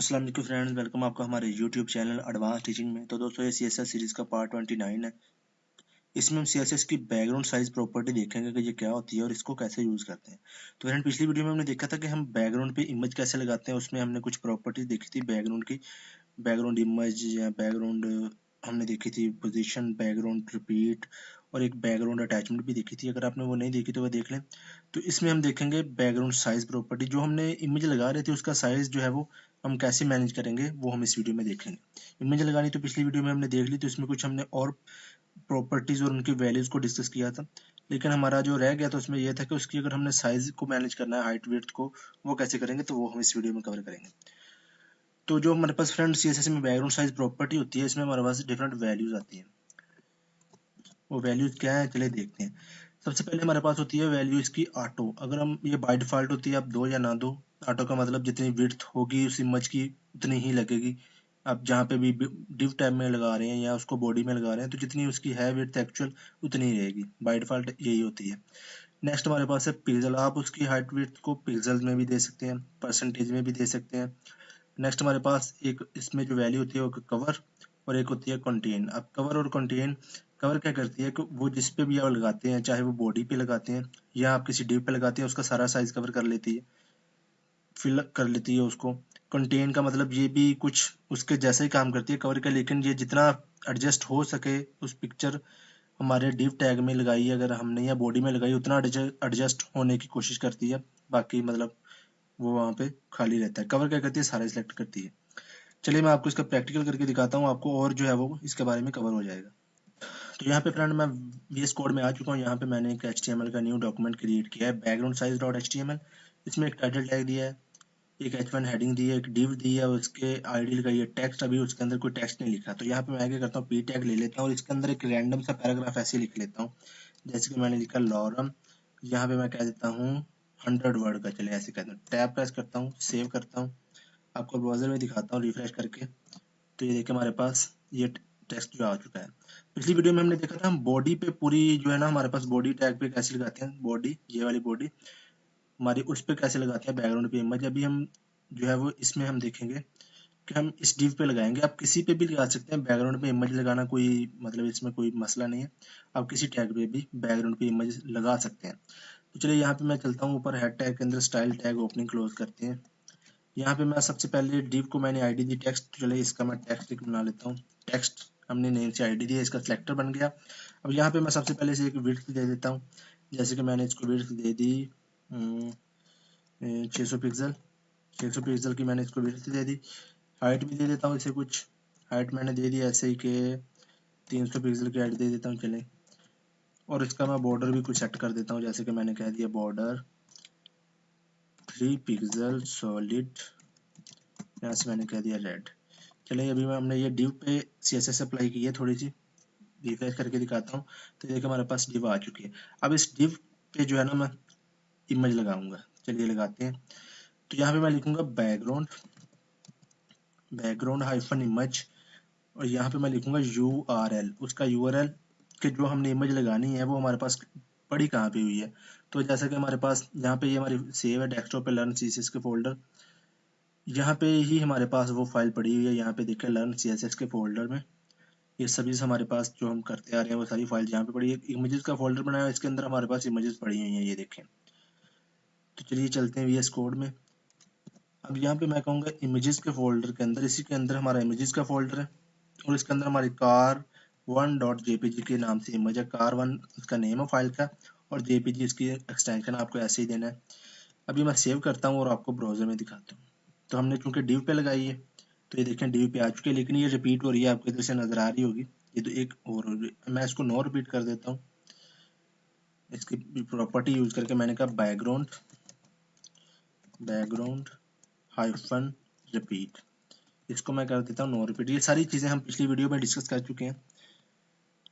अस्सलाम वालेकुम friends, welcome आपका हमारे यूट्यूब चैनल एडवांस टीचिंग में। तो दोस्तों, ये सीएसएस सीरीज का पार्ट 29 है। इसमें हम सीएसएस की बैकग्राउंड साइज प्रॉपर्टी देखेंगे कि ये क्या होती है और इसको कैसे यूज करते हैं। तो फ्रेंड, पिछली वीडियो में हमने देखा था कि हम बैकग्राउंड पे इमेज कैसे लगाते हैं। उसमें हमने कुछ प्रॉपर्टीज देखी थी बैकग्राउंड की, बैकग्राउंड इमेज या बैकग्राउंड हमने देखी थी पोजीशन, बैकग्राउंड रिपीट और एक बैकग्राउंड अटैचमेंट भी देखी थी। अगर आपने वो नहीं देखी तो वह देख लें। तो इसमें हम देखेंगे बैकग्राउंड साइज प्रॉपर्टी। जो हमने इमेज लगा रहे थे उसका साइज जो है वो हम कैसे मैनेज करेंगे वो हम इस वीडियो में देख लेंगे। इमेज लगानी तो पिछली वीडियो में हमने देख ली, तो इसमें कुछ हमने और प्रॉपर्टीज और उनकी वैल्यूज को डिस्कस किया था। लेकिन हमारा जो रह गया था उसमें यह था कि उसकी अगर हमने साइज को मैनेज करना है, हाइट विड्थ को, वो कैसे करेंगे, तो वो हम इस वीडियो में कवर करेंगे। तो जो हमारे पास फ्रेंड सीएसएस में बैकग्राउंड साइज प्रॉपर्टी होती है, इसमें हमारे पास डिफरेंट वैल्यूज आती हैं। वो वैल्यूज क्या है, चलिए देखते हैं। सबसे पहले हमारे पास होती है वैल्यू इसकी ऑटो। अगर हम ये बाय डिफॉल्ट होती है, आप दो या ना दो। ऑटो का मतलब जितनी विड्थ होगी उस इमेज की उतनी ही लगेगी। आप जहाँ पे भी डिव टैब में लगा रहे हैं या उसको बॉडी में लगा रहे हैं, तो जितनी उसकी है विड्थ एक्चुअल उतनी ही रहेगी। बाय डिफॉल्ट यही होती है। नेक्स्ट हमारे पास है पिक्सल। आप उसकी हाइट विड्थ को पिक्सल में भी दे सकते हैं, परसेंटेज में भी दे सकते हैं। नेक्स्ट हमारे पास एक इसमें जो वैल्यू होती है वो कवर और एक होती है कंटेन। अब कवर और कंटेन, कवर क्या करती है कि वो जिस पे भी आप लगाते हैं, चाहे वो बॉडी पे लगाते हैं या आप किसी डिव पे लगाते हैं, उसका सारा साइज कवर कर लेती है, फिल कर लेती है उसको। कंटेन का मतलब ये भी कुछ उसके जैसा ही काम करती है कवर का, लेकिन ये जितना एडजस्ट हो सके उस पिक्चर हमारे डिव टैग में लगाई अगर हमने या बॉडी में लगाई, उतना एडजस्ट होने की कोशिश करती है। बाकी मतलब वो वहाँ पे खाली रहता है। कवर क्या करती है, सारा सिलेक्ट करती है। चलिए मैं आपको इसका प्रैक्टिकल करके दिखाता हूँ, आपको और जो है वो इसके बारे में कवर हो जाएगा। तो यहाँ पे फ्रेंड मैं VS कोड में आ चुका हूँ। यहाँ पे मैंने एक HTML का न्यू डॉक्यूमेंट क्रिएट किया है, बैकग्राउंड साइज डॉट HTML। इसमें एक टाइटल टैग दिया है, एक H1 हेडिंग दी है, एक डिव दी है, उसके आईडी लगाई है। टेक्स्ट अभी उसके अंदर कोई टेक्स्ट नहीं लिखा, तो यहाँ पे मैं क्या करता हूँ, पी टैग ले लेता हूँ और इसके अंदर एक रैंडम सा पैराग्राफ ऐसे लिख लेता हूँ। जैसे कि मैंने लिखा लॉरम, यहाँ पे मैं कह देता हूँ 100 वर्ड का। चले ऐसे कहता हूँ, टैब प्रेस करता हूँ, सेव करता हूँ, आपको ब्राउजर में दिखाता हूँ रिफ्रेश करके। तो ये देखिए हमारे पास ये टेक्स्ट जो आ चुका है। पिछली वीडियो में हमने देखा था हम बॉडी पे पूरी जो है ना, हमारे पास बॉडी टैग पे कैसे लगाते हैं, बॉडी, ये वाली बॉडी हमारी, उस पे कैसे लगाते हैं बैकग्राउंड पे इमेज। अभी हम जो है वो इसमें हम देखेंगे कि हम इस डिव पे लगाएंगे। आप किसी पे भी लगा सकते हैं बैकग्राउंड पे इमेज लगाना, कोई मतलब इसमें कोई मसला नहीं है। आप किसी टैग पे भी बैकग्राउंड पे इमेज लगा सकते हैं। तो चलिए यहाँ पे मैं चलता हूँ ऊपर, हेड टैग के अंदर स्टाइल टैग ओपनिंग क्लोज करते हैं। यहाँ पे मैं सबसे पहले डिव को मैंने आईडी दी टेक्स्ट। चलिए इसका मैं टेक्स्ट बना लेता हूँ। टेक्स्ट हमने नेम से आईडी दी है, इसका सिलेक्टर बन गया। अब यहाँ पे मैं सबसे पहले से एक विड्थ दे देता हूँ। जैसे कि मैंने इसको विड्थ दे दी 600 पिक्सल। 600 पिक्सल की मैंने इसको विड्थ दे दी। हाइट भी दे देता हूँ इसे कुछ, हाइट मैंने दे दी ऐसे ही कि 300 पिक्सल की हाइट दे देता हूँ। चले, और इसका मैं बॉर्डर भी कुछ सेट कर देता हूँ। जैसे कि मैंने कह दिया बॉर्डर 3 पिक्सल सॉलिड, यहाँ से मैंने कह दिया रेड। चलिए अभी मैं हमने ये डिव पे CSS अप्लाई की है, थोड़ी सी रिफ्रेश करके दिखाता हूँ। तो देखिए हमारे पास डिव आ चुकी है। अब इस डिव पे जो है ना मैं इमेज लगाऊंगा। चलिए लगाते हैं। तो यहाँ पे मैं लिखूंगा बैकग्राउंड, बैकग्राउंड हाइफन इमेज, और यहाँ पे मैं लिखूंगा URL, उसका URL कि जो हमने इमेज लगानी है वो हमारे पास पड़ी कहाँ पे हुई है। तो जैसा कि हमारे पास यहाँ पे ये हमारी सेव है डेस्कटॉप पे, लर्न CSS के फोल्डर, यहाँ पे ही हमारे पास वो फाइल पड़ी हुई है। यहाँ पे देखिए लर्न CSS के फोल्डर में ये सभी हमारे पास जो हम करते आ रहे हैं वो सारी फाइल यहाँ पे पड़ी है। इमेजेस का फोल्डर बनाया है, इसके अंदर हमारे पास इमेजेस पड़ी हुई हैं, ये देखें। तो चलिए चलते हैं VS कोड में। अब यहाँ पे मैं कहूँगा इमेजेस के फोल्डर के अंदर, इसी के अंदर हमारा इमेजेस का फोल्डर है और इसके अंदर हमारी car1.jpg के नाम से इमेज है। car1 इसका नेम है फाइल का और jpg इसकी एक्सटेंशन आपको ऐसे ही देना है। अभी मैं सेव करता हूँ और आपको ब्राउजर में दिखाता हूँ। तो हमने चूंकि डिव पे लगाई है तो ये देखें डिव पे आ चुकी है, लेकिन ये रिपीट हो रही है, आपको इधर से नजर आ रही होगी। ये तो एक और मैं इसको नो रिपीट कर देता हूँ। इसकी प्रॉपर्टी यूज करके मैंने कहा बैकग्राउंड, बैकग्राउंड हाइफन रिपीट, इसको मैं कर देता हूँ नो रिपीट। ये सारी चीजें हम पिछली वीडियो में डिस्कस कर चुके हैं,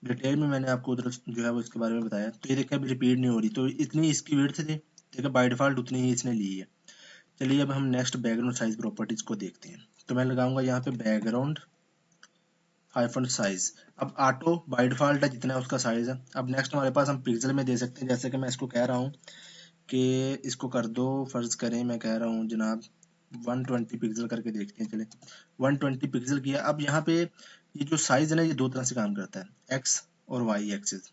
डिटेल में मैंने आपको उधर जो है वो इसके बारे में बताया। तो ये देखिए अभी रिपीट नहीं हो रही, तो इतनी इसकी विड्थ थी, देखिए बाय डिफॉल्ट उतनी ही इसने ली है। चलिए अब हम नेक्स्ट बैकग्राउंड साइज प्रॉपर्टीज को देखते हैं। तो मैं लगाऊंगा यहाँ पे बैकग्राउंड हाइफन साइज। अब ऑटो बाय डिफॉल्ट है जितना उसका साइज है। अब नेक्स्ट हमारे पास हम पिक्सल में दे सकते हैं। जैसे कि मैं इसको कह रहा हूँ कि इसको कर दो, फर्ज करें मैं कह रहा हूँ जनाब 120 पिक्सल करके देखते हैं। चले 120 पिक्सल किया। अब यहाँ पे ये जो साइज है ना, ये दो तरह से काम करता है, एक्स और वाई एक्सिस।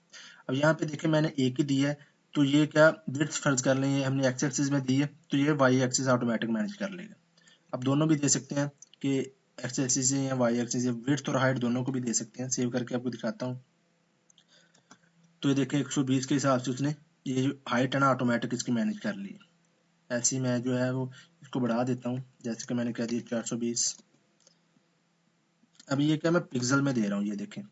अब यहाँ पे देखिए मैंने एक ही दी है, तो ये क्या विड्थ फर्ज कर लें, ये हमने एक्स एक्सिस में दी है तो ये वाई एक्सिस ऑटोमेटिक मैनेज कर लेगा। अब दोनों भी दे सकते हैं कि एक्स एक्सिस या वाई एक्सिस, विड्थ और हाइट दोनों को भी दे सकते हैं। सेव करके आपको दिखाता हूँ। तो ये देखिए 120 के हिसाब से उसने ये जो हाइट है ना ऑटोमेटिक इसकी मैनेज कर ली। ऐसे ही मैं जो है वो इसको बढ़ा देता हूँ, जैसे कि मैंने कह दिया 420। अभी ये क्या मैं पिक्सल में दे रहा हूँ, ये देखें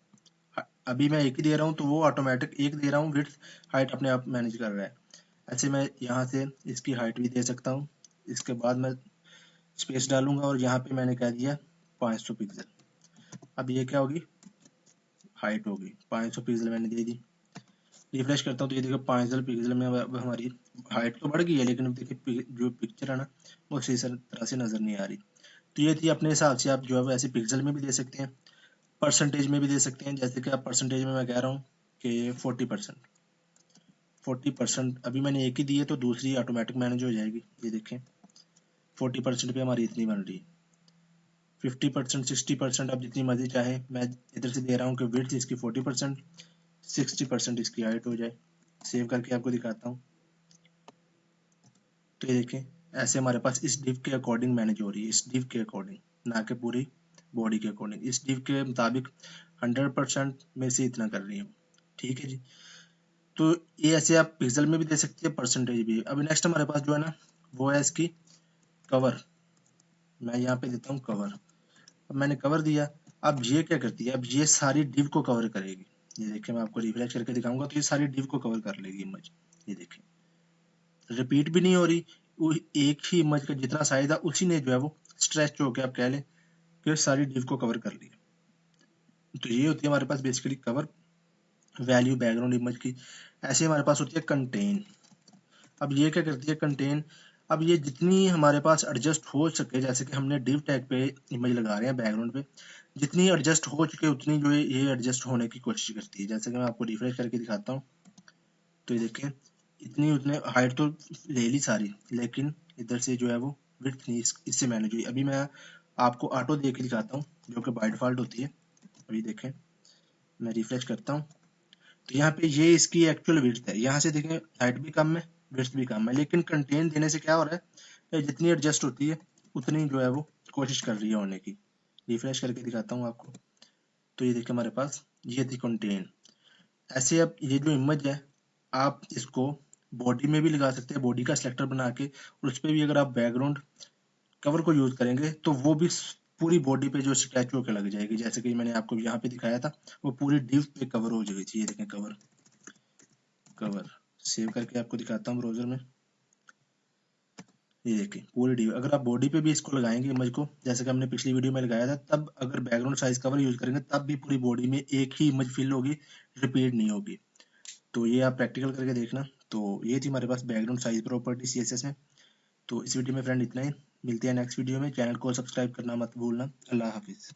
अभी मैं एक ही दे रहा हूँ तो वो ऑटोमेटिक एक दे रहा हूँ, विड्थ हाइट अपने आप मैनेज कर रहा है। ऐसे मैं यहाँ से इसकी हाइट भी दे सकता हूँ। इसके बाद मैं स्पेस डालूंगा और यहाँ पे मैंने कह दिया 500 पिक्सल। अब ये क्या होगी, हाइट होगी 500 पिक्सल मैंने दे दी। रिफ्रेश करता हूँ तो ये देखो 500 पिक्सल में अब हमारी हाइट तो बढ़ गई है, लेकिन अब देखिए जो पिक्चर है ना वो सही तरह से नजर नहीं आ रही। तो ये थी, अपने हिसाब से आप जो है वो ऐसे पिक्सल में भी दे सकते हैं, परसेंटेज में भी दे सकते हैं। जैसे कि आप परसेंटेज में मैं कह रहा हूँ कि 40%। 40% अभी मैंने एक ही दी है तो दूसरी ऑटोमेटिक मैनेज हो जाएगी। ये देखें 40% पे हमारी इतनी बन रही है। 50%, 60% आप जितनी मर्जी चाहे, मैं इधर से दे रहा हूँ कि विड्थ इसकी 40%, 60% इसकी हाइट हो जाए। सेव करके आपको दिखाता हूँ। तो ये देखें ऐसे हमारे पास इस डिव के अकॉर्डिंग मैनेज हो रही है, इस डिव के अकॉर्डिंग, ना कि पूरी बॉडी के अकॉर्डिंग। इस डिव के मुताबिक 100% में से इतना कर रही है। ठीक है जी। तो ये ऐसे आप पिक्सल में भी दे सकते हैं, परसेंटेज भी। अभी नेक्स्ट हमारे पास जो है ना वो है इसकी कवर। मैं यहाँ पे देता हूँ कवर। अब मैंने कवर दिया। अब ये क्या करती है, अब ये सारी डिव को कवर करेगी। ये देखिए मैं आपको रिफ्रेश करके दिखाऊंगा तो ये सारी डिव को कवर कर लेगी इमेज। ये देखिए रिपीट भी नहीं हो रही, वो एक ही इमेज का जितना साइज था उसी ने जो है वो स्ट्रेच होके आप कह लें कि सारी डिव को कवर कर लिया। तो ये होती है हमारे पास basically cover, value background image की। ऐसे हमारे पास होती है कंटेन। अब ये क्या करती है कंटेन, अब ये जितनी हमारे पास एडजस्ट हो सके, जैसे कि हमने डिव टैग पे इमेज लगा रहे हैं बैकग्राउंड पे, जितनी एडजस्ट हो चुके उतनी जो है ये एडजस्ट होने की कोशिश करती है। जैसे कि मैं आपको रिफ्रेश करके दिखाता हूँ तो ये देखें इतनी उतने हाइट तो ले ली सारी, लेकिन इधर से जो है वो विड्थ नहीं इससे मैनेज हुई। अभी मैं आपको ऑटो दे के दिखाता हूँ जो कि बाय डिफॉल्ट होती है। अभी देखें मैं रिफ्रेश करता हूँ तो यहाँ पे ये इसकी एक्चुअल विड्थ है। यहाँ से देखें हाइट भी कम है, विड्थ भी कम है, लेकिन कंटेंट देने से क्या हो रहा है, जितनी एडजस्ट होती है उतनी जो है वो कोशिश कर रही है होने की। रिफ्रेश करके दिखाता हूँ आपको तो ये देखिए हमारे पास ये थी कंटेंट। ऐसे अब ये जो इमेज है आप इसको बॉडी में भी लगा सकते हैं, बॉडी का सिलेक्टर बना के, और उस पर भी अगर आप बैकग्राउंड कवर को यूज करेंगे तो वो भी पूरी बॉडी पे जो स्टैचू के लग जाएगी। जैसे कि मैंने आपको यहाँ पे दिखाया था वो पूरी डिव पे कवर हो जाएगी। ये देखें कवर, कवर सेव करके आपको दिखाता हूँ ब्राउजर में। ये देखिए पूरी डिव, अगर आप बॉडी पे भी इसको लगाएंगे इमेज को, जैसे कि हमने पिछली वीडियो में लगाया था, तब अगर बैकग्राउंड साइज कवर यूज करेंगे तब भी पूरी बॉडी में एक ही इमेज फिल होगी, रिपीट नहीं होगी। तो ये आप प्रैक्टिकल करके देखना। तो ये थी हमारे पास बैकग्राउंड साइज प्रॉपर्टी सीएसएस में। तो इस वीडियो में फ्रेंड इतना ही, मिलते हैं नेक्स्ट वीडियो में। चैनल को सब्सक्राइब करना मत भूलना। अल्लाह हाफिज।